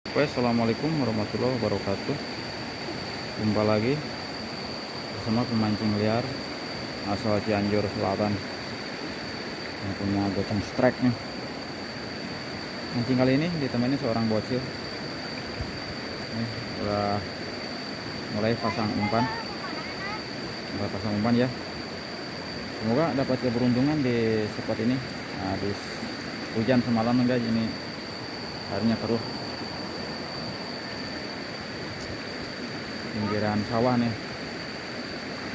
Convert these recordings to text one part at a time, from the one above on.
Oke, assalamualaikum warahmatullahi wabarakatuh. Jumpa lagi bersama pemancing liar asal Cianjur Selatan yang punya goceng strike nih. Mancing kali ini ditemani seorang bocil. Nih, udah mulai pasang umpan. Ya. Semoga dapat keberuntungan di spot ini. Habis hujan semalam guys, ini airnya keruh. Pinggiran sawah nih,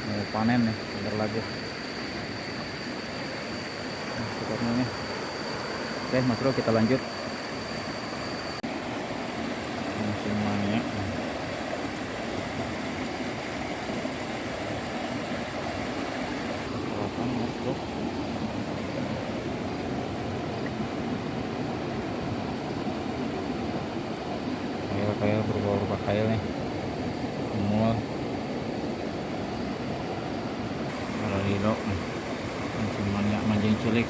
mau panen nih, bentar lagi. Nah, spotnya nih. Oke Mas Bro, kita lanjut. Musim mania. Silakan Mas Bro. Kail berupa kail nih, semua ada hidok nih. Musim mania mancing cilik.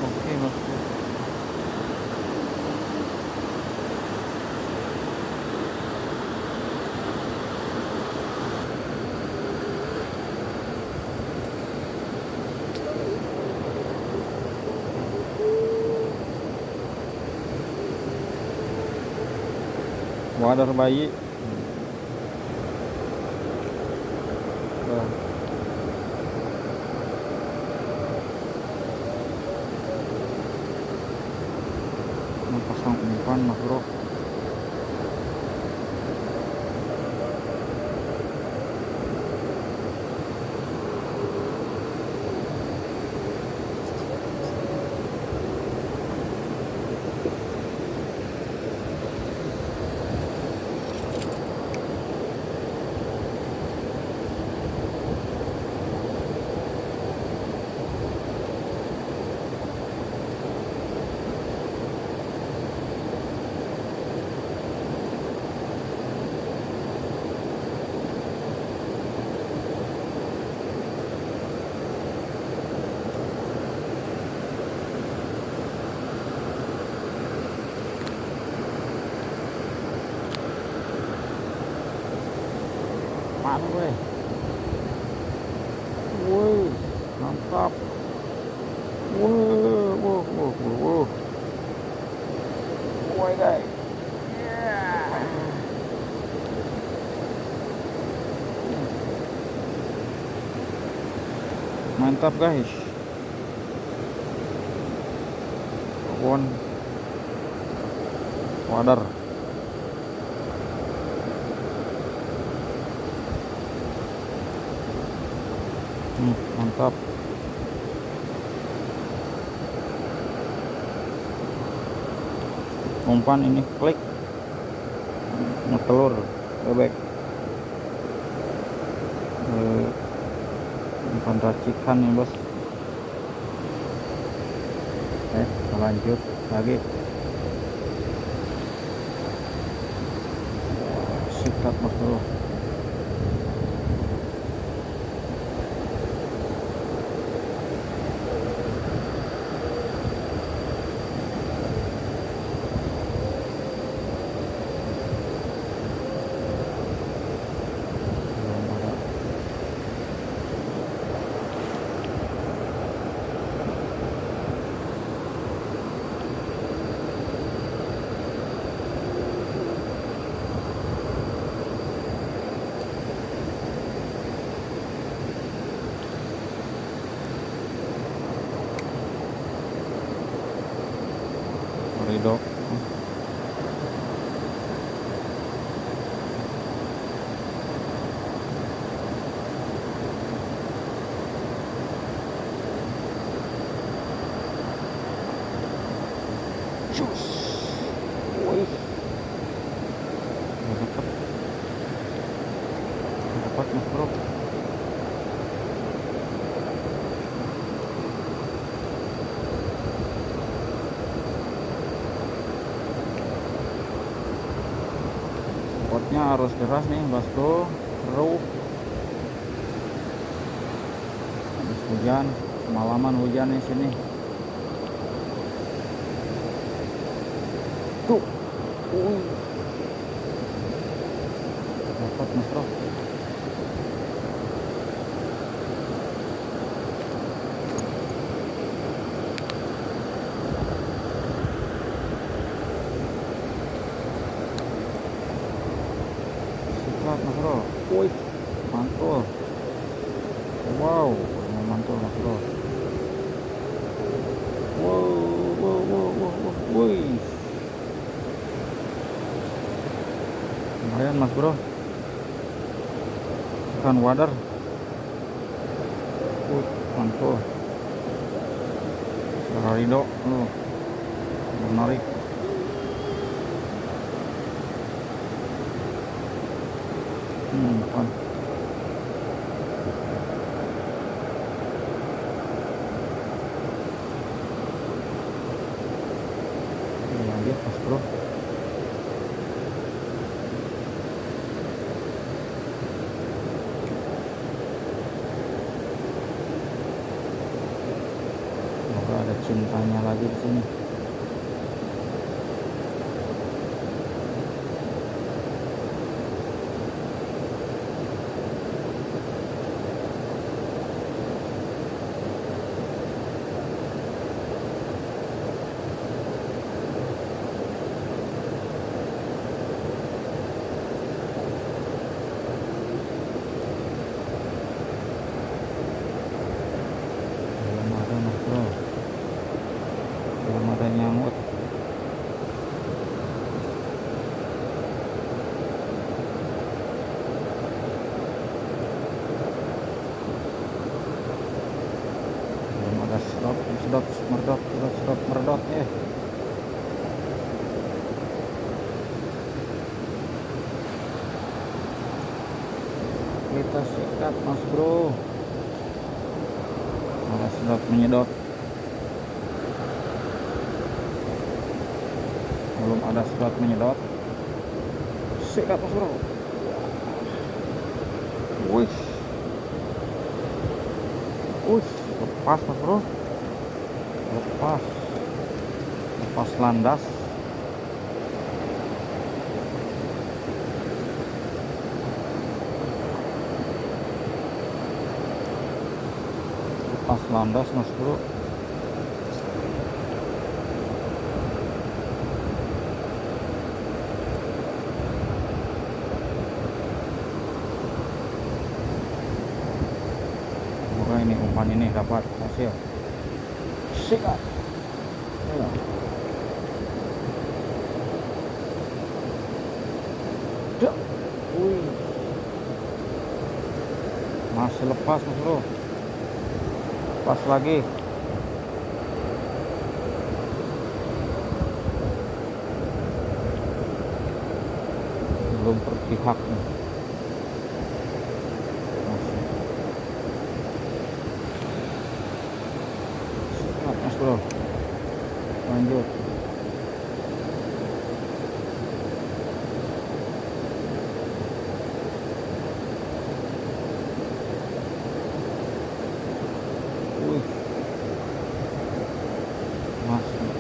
Oke Mas Bro. Wader bayi. Pasang umpan Mas Bro. Mana gue? Woi, mantap. Woi, woi guys. Mantap guys. Won wader. Mantap. Umpan ini klik, ngetelur bebek. Umpan racikan nih bos. Kita lanjut lagi. Sikat Mas Bro. Ridho. Cus. Wih. Dapat Mas Bro. Potnya harus deras nih Mas Bro. Seru. Hujan, semalaman hujan di sini. Tuh, dapat Mas Bro. Sikat Mas Bro. Wih, mantul. Wow, mantul Mas Bro. Wow. Wih. Lumayan Mas Bro. Ikan wader. Mantul. Rarido. Menarik. Bukan. Lihat Mas Bro. Semoga ada cintanya lagi di sini. Belum ada nyamuk. Belum ada sedot meredot ya. Kita sikat Mas Bro. Ada sedot menyedot. Belum ada sedot menyedot. Sikat Mas Bro. Wih, lepas Mas Bro. Lepas landas. Lepas landas Mas Bro. Semoga ini umpan ini dapat hasil. Sikat. Wih. Masih lepas Mas Bro. Lepas lagi. Belum berpihak nih. Sikat Mas Bro. Lanjut.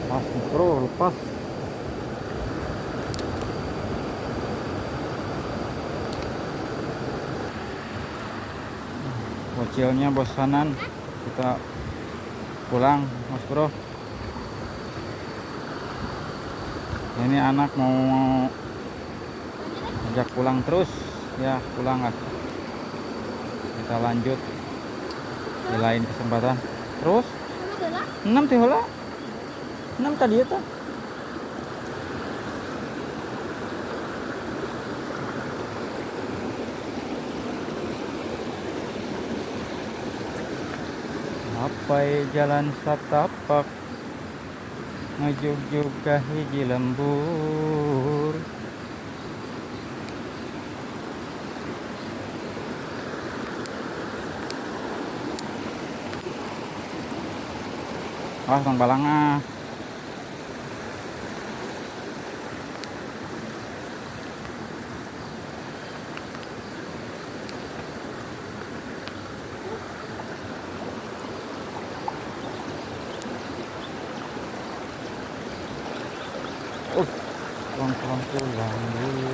Lepas Bro, lepas. Bocilnya bosanan, kita pulang Mas Bro. Ini anak mau ajak pulang terus ya, pulang lah. Kita lanjut di lain kesempatan. Terus 6 teh heula. 6 tadi eta. Apai jalan satapak ngajuk-juk ka hiji lembur. Tang balanga. pulang pulang pulang dulu.